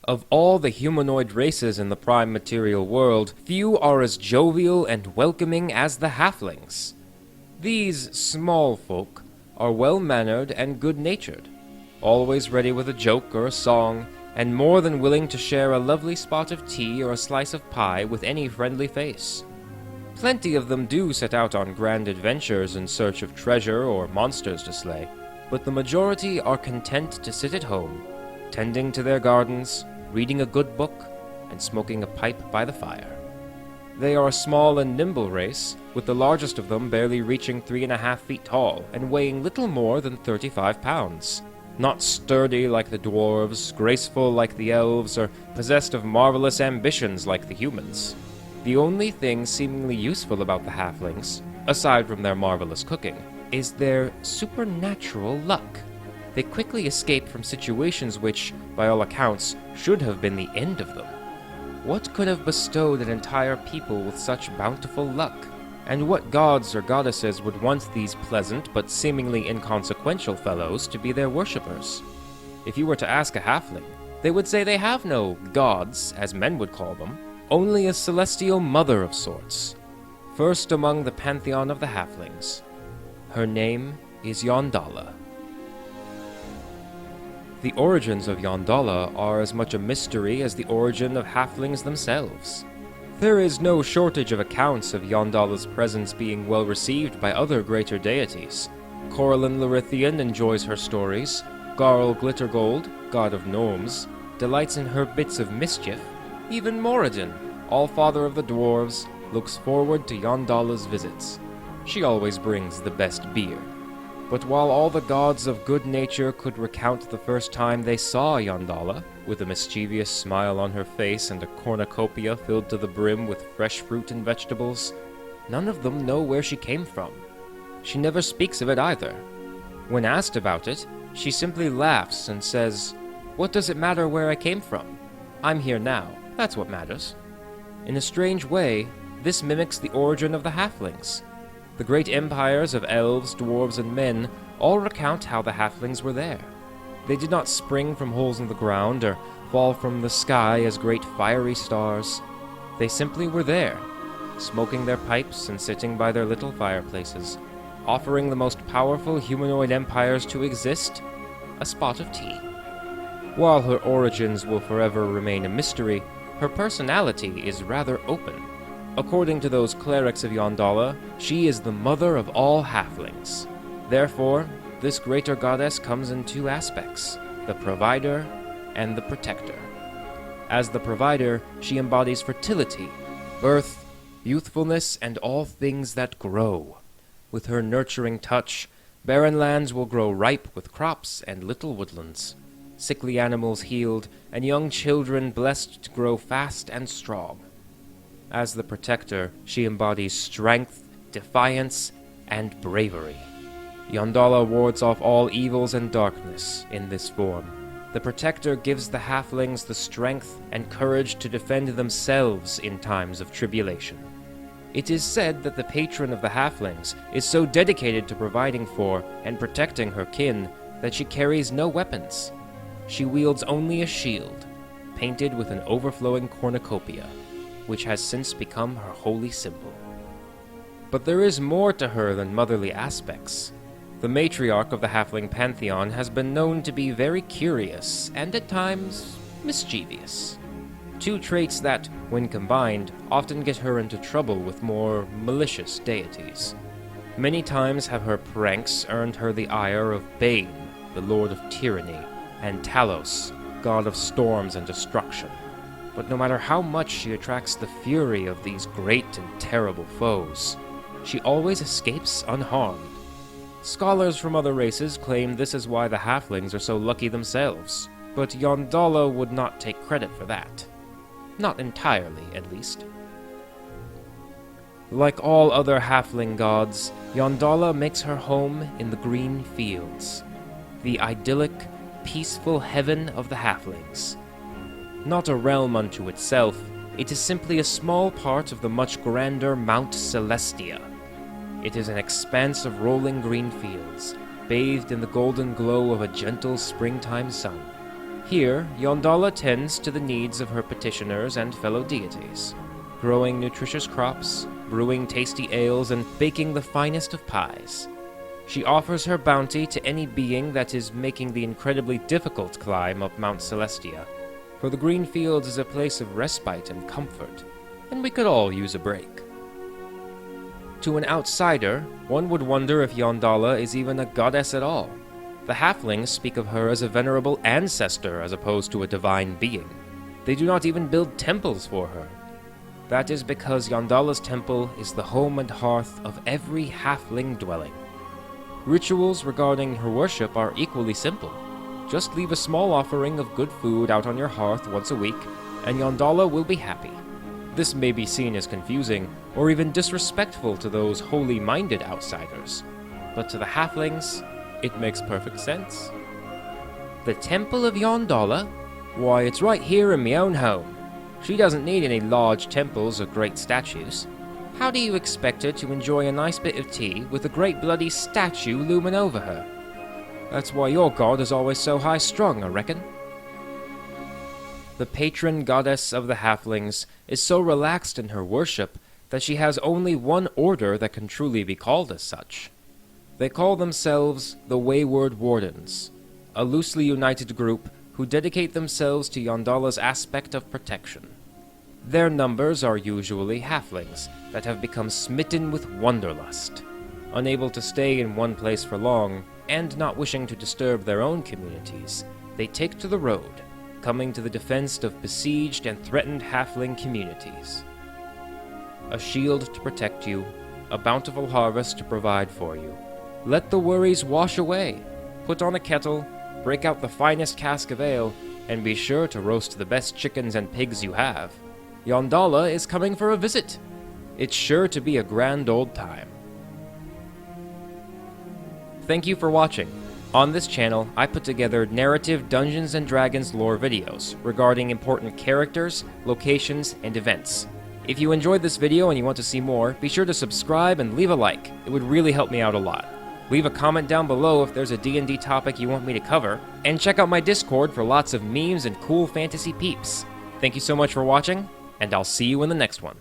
Of all the humanoid races in the prime material world, few are as jovial and welcoming as the halflings. These small folk are well-mannered and good-natured, always ready with a joke or a song, and more than willing to share a lovely spot of tea or a slice of pie with any friendly face. Plenty of them do set out on grand adventures in search of treasure or monsters to slay, but the majority are content to sit at home, tending to their gardens, reading a good book, and smoking a pipe by the fire. They are a small and nimble race, with the largest of them barely reaching 3.5 feet tall and weighing little more than 35 pounds. Not sturdy like the dwarves, graceful like the elves, or possessed of marvelous ambitions like the humans. The only thing seemingly useful about the halflings, aside from their marvelous cooking, is their supernatural luck. They quickly escape from situations which, by all accounts, should have been the end of them. What could have bestowed an entire people with such bountiful luck? And what gods or goddesses would want these pleasant but seemingly inconsequential fellows to be their worshippers? If you were to ask a halfling, they would say they have no gods, as men would call them, only a celestial mother of sorts, first among the pantheon of the halflings. Her name is Yondalla. The origins of Yondalla are as much a mystery as the origin of halflings themselves. There is no shortage of accounts of Yondalla's presence being well received by other greater deities. Corlin Larithian enjoys her stories, Garl Glittergold, god of gnomes, delights in her bits of mischief. Even Moradin, all-father of the dwarves, looks forward to Yondalla's visits. She always brings the best beer. But while all the gods of good nature could recount the first time they saw Yondalla, with a mischievous smile on her face and a cornucopia filled to the brim with fresh fruit and vegetables, none of them know where she came from. She never speaks of it either. When asked about it, she simply laughs and says, "What does it matter where I came from? I'm here now, that's what matters." In a strange way, this mimics the origin of the halflings. The great empires of elves, dwarves, and men all recount how the halflings were there. They did not spring from holes in the ground or fall from the sky as great fiery stars. They simply were there, smoking their pipes and sitting by their little fireplaces, offering the most powerful humanoid empires to exist a spot of tea. While her origins will forever remain a mystery, her personality is rather open. According to those clerics of Yondalla, she is the mother of all halflings. Therefore, this greater goddess comes in two aspects, the provider and the protector. As the provider, she embodies fertility, birth, youthfulness, and all things that grow. With her nurturing touch, barren lands will grow ripe with crops and little woodlands, sickly animals healed, and young children blessed to grow fast and strong. As the protector, she embodies strength, defiance, and bravery. Yondalla wards off all evils and darkness in this form. The protector gives the halflings the strength and courage to defend themselves in times of tribulation. It is said that the patron of the halflings is so dedicated to providing for and protecting her kin that she carries no weapons. She wields only a shield, painted with an overflowing cornucopia, which has since become her holy symbol. But there is more to her than motherly aspects. The matriarch of the halfling pantheon has been known to be very curious and at times mischievous. Two traits that, when combined, often get her into trouble with more malicious deities. Many times have her pranks earned her the ire of Bane, the lord of tyranny, and Talos, god of storms and destruction. But no matter how much she attracts the fury of these great and terrible foes, she always escapes unharmed. Scholars from other races claim this is why the halflings are so lucky themselves, but Yondalla would not take credit for that. Not entirely, at least. Like all other halfling gods, Yondalla makes her home in the green fields, the idyllic, peaceful heaven of the halflings. Not a realm unto itself, it is simply a small part of the much grander Mount Celestia. It is an expanse of rolling green fields, bathed in the golden glow of a gentle springtime sun. Here, Yondala tends to the needs of her petitioners and fellow deities, growing nutritious crops, brewing tasty ales, and baking the finest of pies. She offers her bounty to any being that is making the incredibly difficult climb up Mount Celestia, for the green fields is a place of respite and comfort, and we could all use a break. To an outsider, one would wonder if Yondala is even a goddess at all. The halflings speak of her as a venerable ancestor as opposed to a divine being. They do not even build temples for her. That is because Yondala's temple is the home and hearth of every halfling dwelling. Rituals regarding her worship are equally simple. Just leave a small offering of good food out on your hearth once a week, and Yondala will be happy. This may be seen as confusing, or even disrespectful to those holy-minded outsiders, but to the halflings, it makes perfect sense. The Temple of Yondala? Why, it's right here in my own home. She doesn't need any large temples or great statues. How do you expect her to enjoy a nice bit of tea with a great bloody statue looming over her? That's why your god is always so high-strung, I reckon. The patron goddess of the halflings is so relaxed in her worship that she has only one order that can truly be called as such. They call themselves the Wayward Wardens, a loosely united group who dedicate themselves to Yondalla's aspect of protection. Their numbers are usually halflings that have become smitten with wanderlust, unable to stay in one place for long, and not wishing to disturb their own communities. They take to the road, coming to the defense of besieged and threatened halfling communities. A shield to protect you, a bountiful harvest to provide for you. Let the worries wash away. Put on a kettle, break out the finest cask of ale, and be sure to roast the best chickens and pigs you have. Yondala is coming for a visit. It's sure to be a grand old time. Thank you for watching. On this channel, I put together narrative Dungeons & Dragons lore videos regarding important characters, locations, and events. If you enjoyed this video and you want to see more, be sure to subscribe and leave a like. It would really help me out a lot. Leave a comment down below if there's a D&D topic you want me to cover, and check out my Discord for lots of memes and cool fantasy peeps. Thank you so much for watching, and I'll see you in the next one.